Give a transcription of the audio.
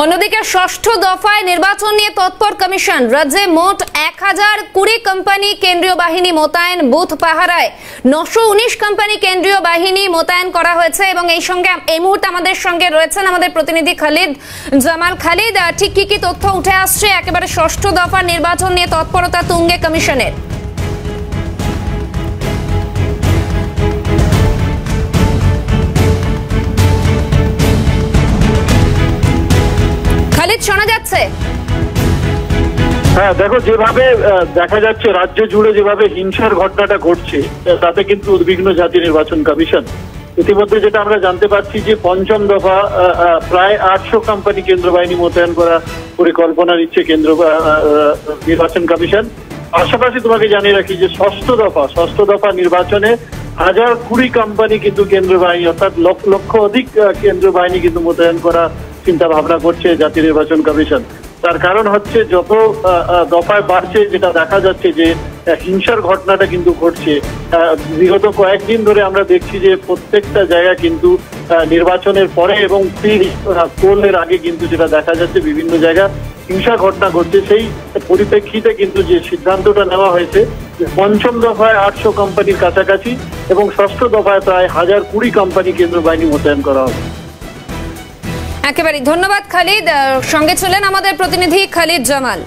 অন্যদিকে ষষ্ঠ দফায় নির্বাচন নিয়ে তৎপর কমিশন। রাজ্যে মোট 1020 কোম্পানি কেন্দ্রীয় বাহিনী মোতায়েন, বুথ পাহারায় 919 কোম্পানি কেন্দ্রীয় বাহিনী মোতায়েন করা হয়েছে। এবং এই সঙ্গে এই মুহূর্তে আমাদের সঙ্গে রয়েছেন আমাদের প্রতিনিধি খালিদ জামাল। খালিদ, ঠিক কি তথ্য উঠে আসছে একেবারে ষষ্ঠ দফা নির্বাচন নিয়ে তৎপরতা তুঙ্গে কমিশনের? খালিদ, শোনা যাচ্ছে? হ্যাঁ, দেখো, যেভাবে দেখা যাচ্ছে রাজ্য জুড়ে যেভাবে হিংসার ঘটনাটা ঘটছে, তাতে কিন্তু উদ্বিগ্ন জাতীয় নির্বাচন কমিশন। ইতিমধ্যে যেটা আমরা জানতে পারছি যে পঞ্চম দফা প্রায় 800 কোম্পানি কেন্দ্র বাহিনী মোতায়েন করা পরিকল্পনা নিচ্ছে কেন্দ্র নির্বাচন কমিশন। পাশাপাশি তোমাকে জানিয়ে রাখি যে ষষ্ঠ দফা নির্বাচনে 1020 কোম্পানি কিন্তু কেন্দ্র বাহিনী, অর্থাৎ লক্ষ অধিক কেন্দ্র বাহিনী কিন্তু মোতায়েন করা চিন্তা ভাবনা করছে জাতীয় নির্বাচন কমিশন। তার কারণ হচ্ছে যত দফায় বাড়ছে, যেটা দেখা যাচ্ছে যে হিংসার ঘটনাটা কিন্তু ঘটছে। বিগত কয়েকদিন ধরে আমরা দেখছি যে প্রত্যেকটা জায়গা কিন্তু নির্বাচনের পরে এবং পোলের আগে কিন্তু যেটা দেখা যাচ্ছে বিভিন্ন জায়গা হিংসা ঘটনা ঘটছে। সেই পরিপ্রেক্ষিতে কিন্তু যে সিদ্ধান্তটা নেওয়া হয়েছে যে পঞ্চম দফায় 800 কোম্পানির কাছাকাছি এবং ষষ্ঠ দফায় প্রায় 1020 কোম্পানি কেন্দ্র বাহিনী মোতায়েন করা হবে। একেবারে ধন্যবাদ খালিদ। সঙ্গে ছিলেন আমাদের প্রতিনিধি খালিদ জামাল।